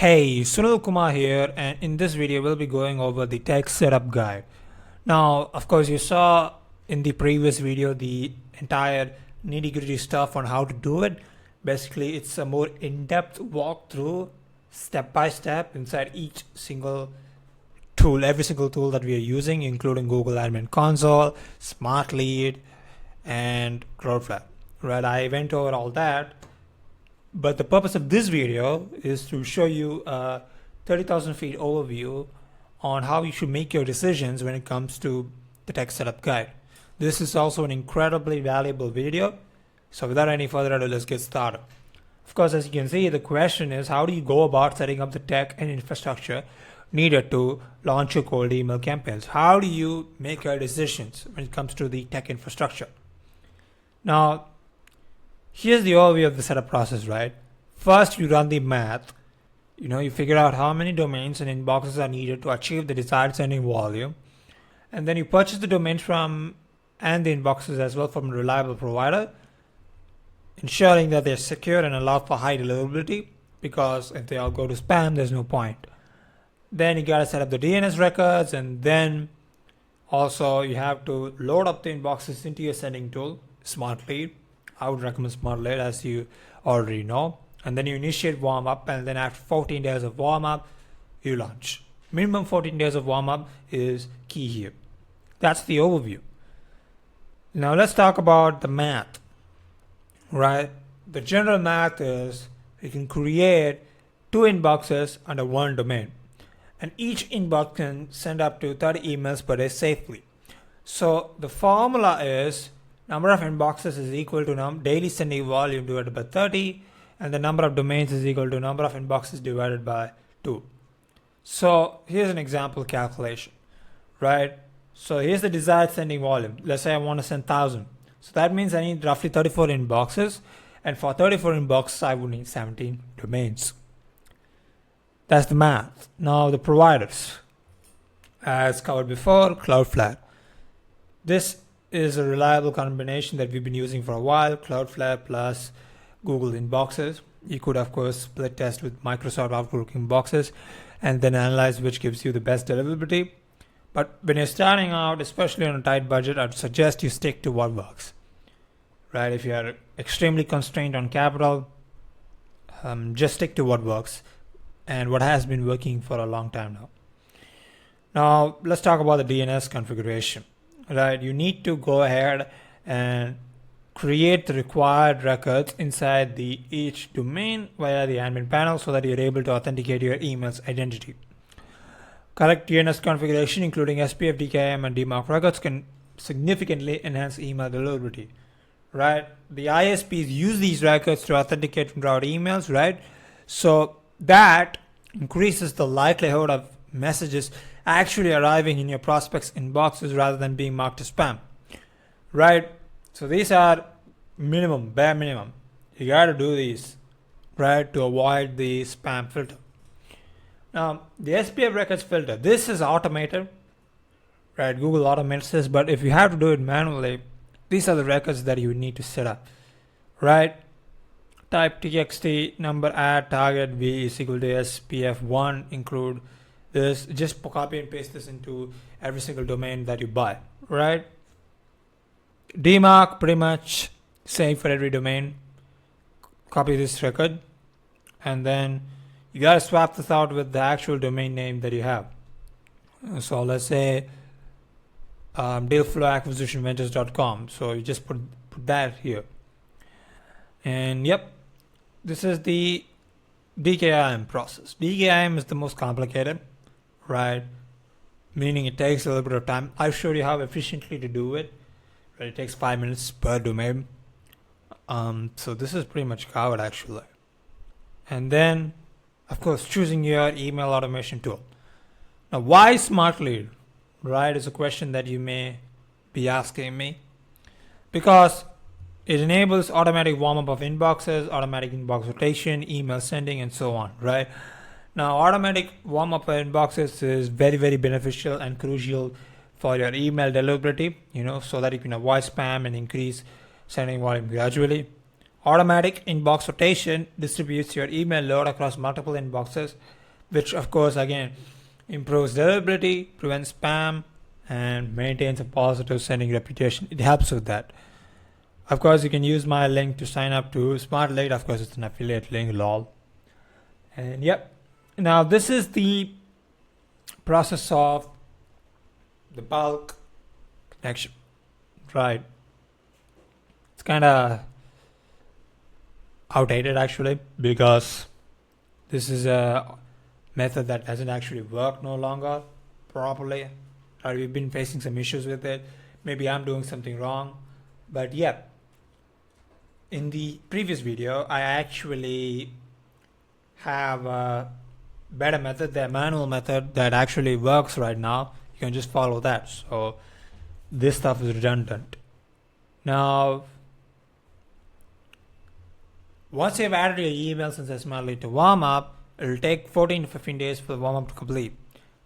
Hey, Sunil Kumar here, and in this video we'll be going over the text setup guide. Now, of course, you saw in the previous video the entire nitty-gritty stuff on how to do it. Basically, it's a more in-depth walkthrough, step by step inside each single tool, every single tool that we are using, including Google Admin Console, Smart Lead, and Cloudflare. Right, I went over all that. But the purpose of this video is to show you a 30,000 feet overview on how you should make your decisions when it comes to the text setup guide. This is also an incredibly valuable video. So without any further ado, let's get started. Of course, as you can see, the question is how do you go about setting up the tech and infrastructure needed to launch your cold email campaigns? How do you make your decisions when it comes to the tech infrastructure? Now, here's the overview of the setup process, right? First, you run the math. You figure out how many domains and inboxes are needed to achieve the desired sending volume. And then you purchase the domains from and the inboxes as well from a reliable provider, ensuring that they're secure and allow for high deliverability, because if they all go to spam, there's no point. Then you gotta set up the DNS records, and then also you have to load up the inboxes into your sending tool, Smart Lead. I would recommend Smart Lead, as you already know. And then you initiate warm up, and then after 14 days of warm up, you launch. Minimum 14 days of warm up is key here. That's the overview. Now let's talk about the math, right? The general math is you can create 2 inboxes under 1 domain, and each inbox can send up to 30 emails per day safely. So the formula is number of inboxes is equal to daily sending volume divided by 30, and the number of domains is equal to number of inboxes divided by 2. So here's an example calculation, right? So here's the desired sending volume. Let's say I want to send 1,000. So that means I need roughly 34 inboxes, and for 34 inboxes I would need 17 domains. That's the math. Now the providers, as covered before, Cloudflare. This is a reliable combination that we've been using for a while, Cloudflare plus Google Inboxes. You could, of course, split test with Microsoft Outlook Inboxes and then analyze which gives you the best deliverability. But when you're starting out, especially on a tight budget, I'd suggest you stick to what works. Right? If you're extremely constrained on capital, just stick to what works and what has been working for a long time now. Now, let's talk about the DNS configuration. Right, you need to go ahead and create the required records inside each domain via the admin panel so that you're able to authenticate your email's identity. Correct DNS configuration, including SPF, DKIM, and DMARC records, can significantly enhance email deliverability. Right, the ISPs use these records to authenticate and route emails. Right, so that increases the likelihood of messages actually arriving in your prospects' inboxes rather than being marked as spam. Right? So these are bare minimum. You got to do these, right, to avoid the spam filter. Now, the SPF records filter, this is automated, right? Google automates this, but if you have to do it manually, these are the records that you need to set up, right? Type txt number add target v is equal to SPF1, include this, just copy and paste this into every single domain that you buy, right? DMARC, pretty much same for every domain. Copy this record, and then you gotta swap this out with the actual domain name that you have. So let's say dealflowacquisitionventures.com. So you just put that here, and yep, this is the DKIM process. DKIM is the most complicated, right? Meaning it takes a little bit of time. I'll show you how efficiently to do it. Right? It takes 5 minutes per domain. So this is pretty much covered actually. And then, of course, choosing your email automation tool. Now, why Smart Lead? Right, is a question that you may be asking me, because it enables automatic warm-up of inboxes, automatic inbox rotation, email sending, and so on, right? Now, automatic warm-up of inboxes is very, very beneficial and crucial for your email deliverability, so that you can avoid spam and increase sending volume gradually. Automatic inbox rotation distributes your email load across multiple inboxes, which of course again improves deliverability, prevents spam, and maintains a positive sending reputation. It helps with that. Of course, you can use my link to sign up to SmartLate. Of course, it's an affiliate link, lol. And yep. Now this is the process of the bulk connection, right? It's kind of outdated actually, because this is a method that doesn't actually work no longer properly. Right? We've been facing some issues with it. Maybe I'm doing something wrong, but yeah. In the previous video, I actually have a better method, the manual method that actually works right now. You can just follow that. So this stuff is redundant. Now, once you've added your emails and SmartLate to warm up, it'll take 14 to 15 days for the warm up to complete.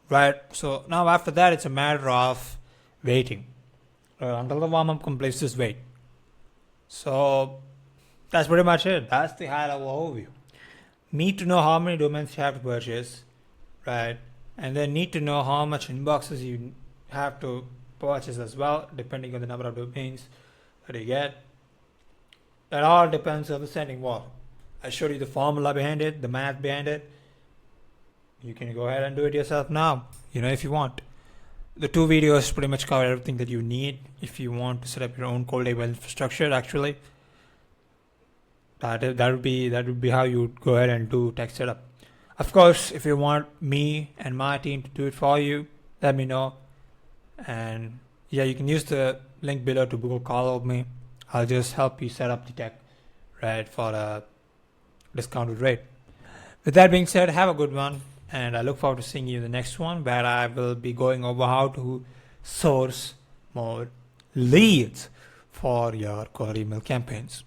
Right? So now after that, it's a matter of waiting. Until the warm up completes, just wait. So that's pretty much it. That's the high level overview. Need to know how many domains you have to purchase, right? And then need to know how much inboxes you have to purchase as well, depending on the number of domains that you get. It all depends on the sending volume. I showed you the formula behind it, the math behind it. You can go ahead and do it yourself now, if you want. The 2 videos pretty much cover everything that you need if you want to set up your own cold email infrastructure. Actually, that would be how you would go ahead and do text setup. Of course, if you want me and my team to do it for you, let me know. And yeah, you can use the link below to book a call with me. I'll just help you set up the tech, right, for a discounted rate. With that being said, have a good one, and I look forward to seeing you in the next one, where I will be going over how to source more leads for your cold email campaigns.